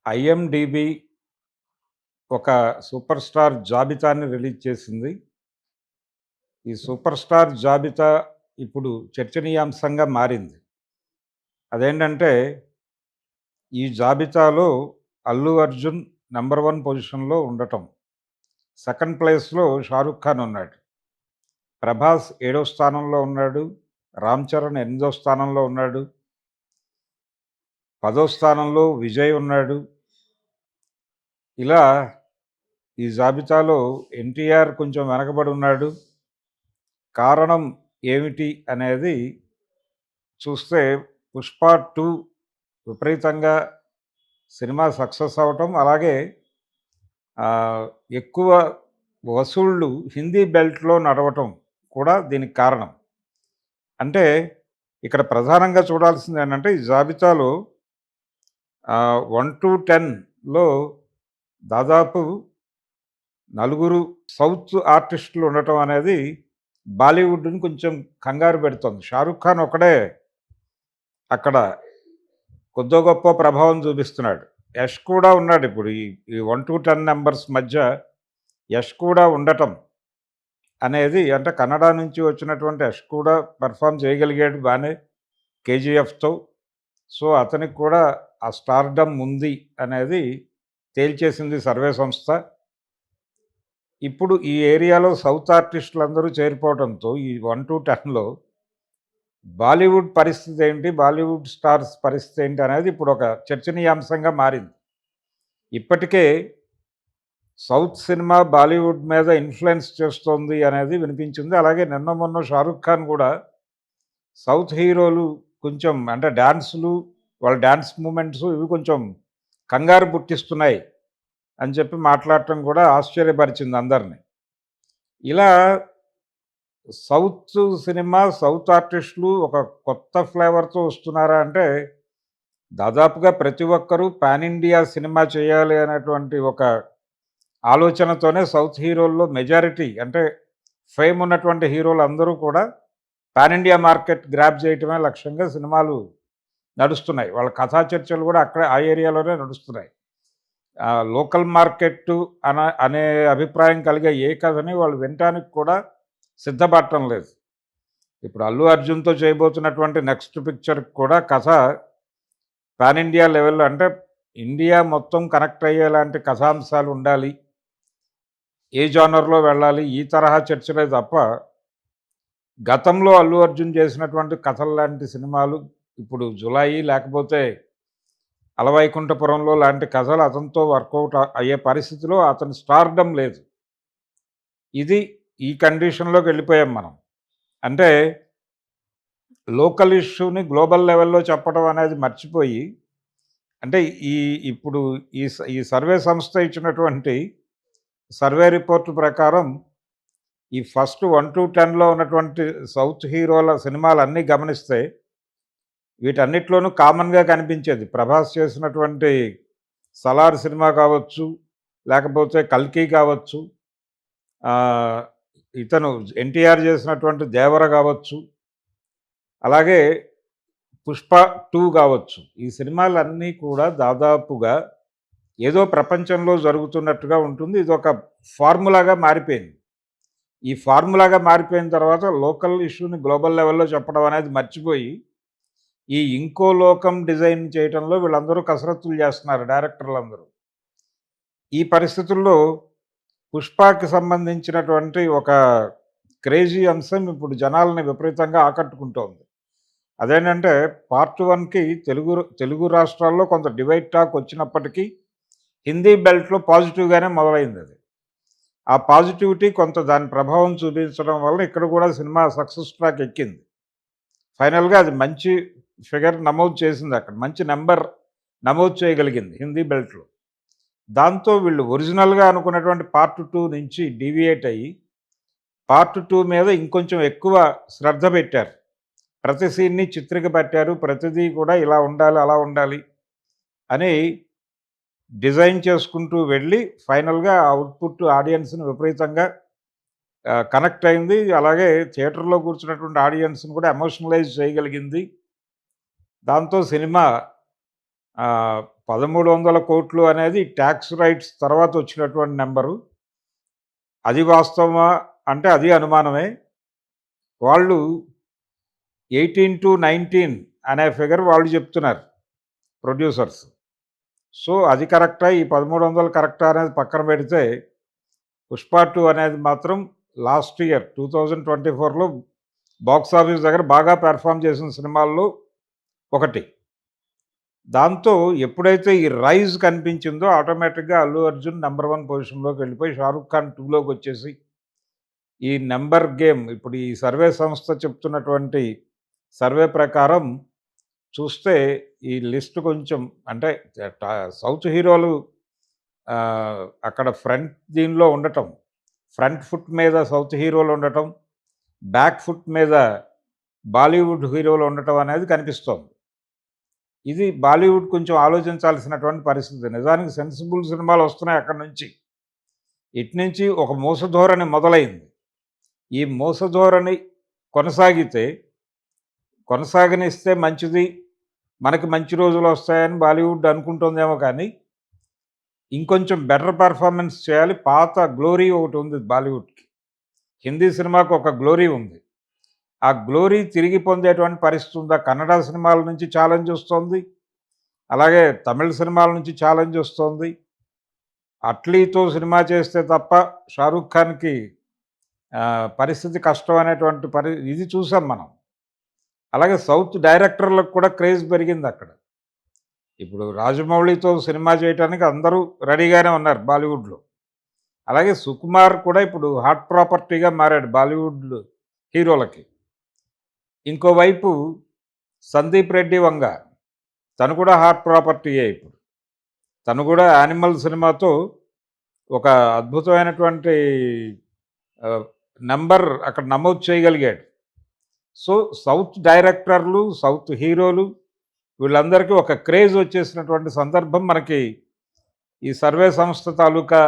IMDb ఒక super star జాబితాని release చేసింది. ఈ సూపర్ స్టార్ జాబితా ఇప్పుడు చర్చనీయాంశంగా మారింది. అదేంటంటే, ఈ జాబితాలో అల్లు అర్జున్ నంబర్ 1 పొజిషన్‌లో ఉండటం. సెకండ్ ప్లేస్‌లో 'షారుఖ్ ఖాన్' ఉన్నాడు. ప్రభాస్ ఏడో స్థానంలో ఉన్నాడు. రామ్ చరణ్ ఎనిమిదో స్థానంలో ఉన్నాడు. పదో స్థానంలో విజయ్ ఉన్నాడు. ఇలా ఈ జాబితాలో ఎన్టీఆర్ కొంచెం వెనకబడి ఉన్నాడు. కారణం ఏమిటి అనేది చూస్తే 'పుష్ప 2' విపరీతంగా సినిమా సక్సెస్ అవ్వటం, అలాగే ఎక్కువ వసూళ్ళు హిందీ బెల్ట్‌లో నడవటం కూడా దీనికి కారణం. అంటే ఇక్కడ ప్రధానంగా చూడాల్సిందేంటంటే, ఈ జాబితాలో 1-10లో దాదాపు నలుగురు సౌత్ ఆర్టిస్టులు ఉండటం అనేది బాలీవుడ్‌ని కొంచెం కంగారు పెడుతోంది. 'షారుఖ్ ఖాన్' ఒక్కడే అక్కడ కొద్దో గొప్పో ప్రభావం చూపిస్తున్నాడు. యష్ కూడా ఉన్నాడు. ఇప్పుడు ఈ 1-10 నంబర్స్ మధ్య యష్ కూడా ఉండటం అనేది, అంటే కన్నడ నుంచి వచ్చినటువంటి యష్ కూడా పెర్ఫార్మ్ చేయగలిగాడు బానే కేజీఎఫ్‌తో. సో, అతనికి కూడా ఆ స్టార్‌డమ్ ఉంది అనేది తేల్చేసింది సర్వే సంస్థ. ఇప్పుడు ఈ ఏరియాలో సౌత్ ఆర్టిస్టులందరూ చేరిపోవడంతో ఈ 1-10లో బాలీవుడ్ పరిస్థితి ఏంటి, బాలీవుడ్ స్టార్స్ పరిస్థితి ఏంటి అనేది ఇప్పుడు ఒక చర్చనీయాంశంగా మారింది. ఇప్పటికే సౌత్ సినిమా బాలీవుడ్ మీద ఇన్ఫ్లుయెన్స్ చేస్తోంది అనేది వినిపించింది. అలాగే నిన్న మొన్న 'షారుఖ్ ఖాన్' కూడా సౌత్ హీరోలు కొంచెం, అంటే డాన్సులు, వాళ్ళ డాన్స్ మూవ్‌మెంట్స్ ఇవి కొంచెం కంగారు పుట్టిస్తున్నాయి అని చెప్పి మాట్లాడటం కూడా ఆశ్చర్యపరిచింది అందరిని. ఇలా సౌత్ సినిమా, సౌత్ ఆర్టిస్టులు ఒక కొత్త ఫ్లేవర్‌తో వస్తున్నారా అంటే, దాదాపుగా ప్రతి ఒక్కరూ పాన్ ఇండియా సినిమా చేయాలి అనేటువంటి ఒక ఆలోచనతోనే సౌత్ హీరోల్లో మెజారిటీ, అంటే ఫేమ్ ఉన్నటువంటి హీరోలందరూ కూడా పాన్ ఇండియా మార్కెట్ గ్రాబ్ చేయటమే లక్ష్యంగా సినిమాలు నడుస్తున్నాయి. వాళ్ళ కథా చర్చలు కూడా అక్కడే ఆ ఏరియాలోనే నడుస్తున్నాయి. లోకల్ మార్కెట్టు అనే అభిప్రాయం కలిగే ఏ కథని వాళ్ళు వినటానికి కూడా సిద్ధపడటం లేదు. ఇప్పుడు అల్లు అర్జున్‌తో చేయబోతున్నటువంటి నెక్స్ట్ పిక్చర్‌కి కూడా కథ పాన్ ఇండియా లెవెల్‌లో, అంటే ఇండియా మొత్తం కనెక్ట్ అయ్యేలాంటి కథాంశాలు ఉండాలి. ఏ జానర్‌లో వెళ్ళాలి, ఈ తరహా చర్చలే తప్ప, గతంలో అల్లు అర్జున్ చేసినటువంటి కథల్లాంటి సినిమాలు ఇప్పుడు 'జులాయి' లేకపోతే 'అలవైకుంఠపురంలో' లాంటి కథలు అతనితో వర్కౌట్ అయ్యే పరిస్థితిలో అతని స్టార్‌డమ్ లేదు. ఇది ఈ కండిషన్‌లోకి వెళ్ళిపోయాం మనం. అంటే లోకల్ ఇష్యూని గ్లోబల్ లెవెల్‌లో చెప్పడం అనేది మర్చిపోయి, అంటే ఈ ఇప్పుడు ఈ సర్వే సంస్థ ఇచ్చినటువంటి సర్వే రిపోర్ట్ ప్రకారం ఈ ఫస్ట్ 1-10లో ఉన్నటువంటి సౌత్ హీరోల సినిమాలన్నీ గమనిస్తే వీటన్నిటిలోనూ కామన్‌గా కనిపించేది ప్రభాస్ చేసినటువంటి 'సలార్' సినిమా కావచ్చు, లేకపోతే 'కల్కి' కావచ్చు, ఇతను ఎన్టీఆర్ చేసినటువంటి 'దేవర' కావచ్చు, అలాగే 'పుష్ప 2' కావచ్చు. ఈ సినిమాలన్నీ కూడా దాదాపుగా ఏదో ప్రపంచంలో జరుగుతున్నట్టుగా ఉంటుంది. ఇదొక ఫార్ములాగా మారిపోయింది. ఈ ఫార్ములాగా మారిపోయిన తర్వాత లోకల్ ఇష్యూని గ్లోబల్ లెవెల్‌లో చెప్పడం అనేది మర్చిపోయి, ఈ ఇంకో లోకం డిజైన్ చేయటంలో వీళ్ళందరూ కసరత్తులు చేస్తున్నారు డైరెక్టర్లందరూ. ఈ పరిస్థితుల్లో 'పుష్ప'కి సంబంధించినటువంటి ఒక క్రేజీ అంశం ఇప్పుడు జనాల్ని విపరీతంగా ఆకట్టుకుంటోంది. అదేంటంటే, పార్ట్ 1కి తెలుగు రాష్ట్రాల్లో కొంత డివైడ్ టాక్ వచ్చినప్పటికీ హిందీ బెల్ట్‌లో పాజిటివ్‌గానే మొదలైందది. ఆ పాజిటివిటీ కొంత దాని ప్రభావం చూపించడం వల్ల ఇక్కడ కూడా సినిమా సక్సెస్ ట్రాక్ ఎక్కింది. ఫైనల్‌గా అది మంచి ఫిగర్ నమోదు చేసింది అక్కడ. మంచి నంబర్ నమోదు చేయగలిగింది హిందీ బెల్ట్‌లో. దాంతో వీళ్ళు ఒరిజినల్‌గా అనుకున్నటువంటి పార్ట్ 2 నుంచి డీవియేట్ అయ్యి, పార్ట్ 2 మీద ఇంకొంచెం ఎక్కువ శ్రద్ధ పెట్టారు. ప్రతి సీన్‌ని చిత్రిక పట్టారు. ప్రతిదీ కూడా ఇలా ఉండాలి, అలా ఉండాలి అని డిజైన్ చేసుకుంటూ వెళ్ళి ఫైనల్‌గా అవుట్‌పుట్ ఆడియన్స్‌ని విపరీతంగా కనెక్ట్ అయింది. అలాగే థియేటర్‌లో కూర్చున్నటువంటి ఆడియన్స్‌ని కూడా ఎమోషనలైజ్ చేయగలిగింది. దాంతో సినిమా 1300 కోట్లు అనేది ట్యాక్స్ రైట్స్ తర్వాత వచ్చినటువంటి నెంబరు. అది వాస్తవమా అంటే అది అనుమానమే. వాళ్ళు 18-19 అనే ఫిగర్ వాళ్ళు చెప్తున్నారు ప్రొడ్యూసర్స్. సో, అది కరెక్టా? ఈ 1300 కరెక్టా అనేది పక్కన పెడితే 'పుష్ప 2' అనేది మాత్రం లాస్ట్ ఇయర్ 2024లో బాక్స్ ఆఫీస్ దగ్గర బాగా పెర్ఫార్మ్ చేసిన సినిమాల్లో ఒకటి. దాంతో ఎప్పుడైతే ఈ రైజ్ కనిపించిందో ఆటోమేటిక్‌గా అల్లు అర్జున్ నంబర్ 1 పొజిషన్‌లోకి వెళ్ళిపోయి 'షారుఖ్ ఖాన్ 2' వచ్చేసి ఈ నంబర్ గేమ్ ఇప్పుడు ఈ సర్వే సంస్థ చెప్తున్నటువంటి సర్వే ప్రకారం చూస్తే ఈ లిస్ట్ కొంచెం అంటే సౌత్ హీరోలు అక్కడ దీనిలో ఉండటం, ఫ్రంట్ ఫుట్ మీద సౌత్ హీరోలు ఉండటం, బ్యాక్ ఫుట్ మీద బాలీవుడ్ హీరోలు ఉండటం అనేది కనిపిస్తోంది. ఇది బాలీవుడ్ కొంచెం ఆలోచించాల్సినటువంటి పరిస్థితి. నిజానికి సెన్సిబుల్ సినిమాలు వస్తున్నాయి అక్కడి నుంచి. ఇటు నుంచి ఒక మోసధోరణి మొదలైంది. ఈ మోసధోరణి కొనసాగనిస్తే మంచిది, మనకి మంచి రోజులు వస్తాయని బాలీవుడ్ అనుకుంటుందేమో కానీ ఇంకొంచెం బెటర్ పెర్ఫార్మెన్స్ చేయాలి. పాత గ్లోరీ ఒకటి ఉంది బాలీవుడ్కి. హిందీ సినిమాకు ఒక గ్లోరీ ఉంది. ఆ గ్లోరీ తిరిగి పొందేటువంటి పరిస్థితి ఉందా? కన్నడ సినిమాల నుంచి ఛాలెంజ్ వస్తోంది, అలాగే తమిళ సినిమాల నుంచి ఛాలెంజ్ వస్తోంది. అట్లీతో సినిమా చేస్తే తప్ప షారూఖ్ ఖాన్కి పరిస్థితి కష్టం అనేటువంటి ఇది చూసాం మనం. అలాగే సౌత్ డైరెక్టర్లకు కూడా క్రేజ్ పెరిగింది అక్కడ. ఇప్పుడు రాజమౌళితో సినిమా చేయడానికి అందరూ రెడీగానే ఉన్నారు బాలీవుడ్లో. అలాగే సుకుమార్ కూడా ఇప్పుడు హాట్ ప్రాపర్టీగా మారాడు బాలీవుడ్ హీరోలకి. ఇంకోవైపు సందీప్ రెడ్డి వంగ, తను కూడా హాట్ ప్రాపర్టీయే ఇప్పుడు. తను కూడా యానిమల్ సినిమాతో ఒక అద్భుతమైనటువంటి నంబర్ అక్కడ నమోదు చేయగలిగాడు. సో, సౌత్ డైరెక్టర్లు, సౌత్ హీరోలు వీళ్ళందరికీ ఒక క్రేజ్ వచ్చేసినటువంటి సందర్భం మనకి ఈ సర్వే సంస్థ తాలూకా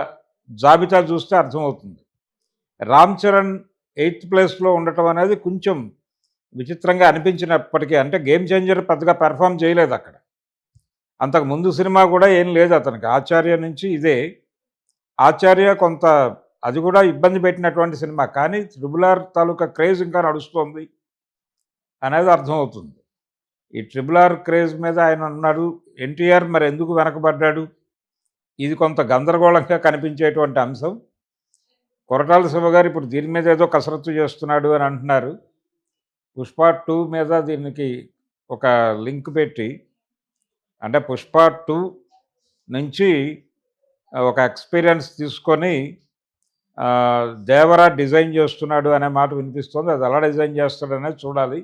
జాబితా చూస్తే అర్థమవుతుంది. రామ్ చరణ్ 8th ప్లేస్లో ఉండటం అనేది కొంచెం విచిత్రంగా అనిపించినప్పటికీ, అంటే గేమ్ చేంజర్ పెద్దగా పెర్ఫామ్ చేయలేదు అక్కడ. అంతకు ముందు సినిమా కూడా ఏం లేదు అతనికి. ఆచార్య నుంచి ఇదే. ఆచార్య కొంత అది కూడా ఇబ్బంది పెట్టినటువంటి సినిమా, కానీ ట్రిపుల్ ఆర్ తాలూకా క్రేజ్ ఇంకా నడుస్తోంది అనేది అర్థమవుతుంది. ఈ ట్రిపుల్ ఆర్ క్రేజ్ మీద ఆయన అన్నాడు. ఎన్టీఆర్ మరి ఎందుకు వెనకబడ్డాడు? ఇది కొంత గందరగోళంగా కనిపించేటువంటి అంశం. కొరటాల శివ గారు ఇప్పుడు దీని మీద ఏదో కసరత్తు చేస్తున్నాడు అని అంటున్నారు. పుష్ప 2 మీద దీనికి ఒక లింక్ పెట్టి, అంటే పుష్ప 2 నుంచి ఒక ఎక్స్పీరియన్స్ తీసుకొని దేవరా డిజైన్ చేస్తున్నాడు అనే మాట వినిపిస్తుంది. అది ఎలా డిజైన్ చేస్తాడనేది చూడాలి.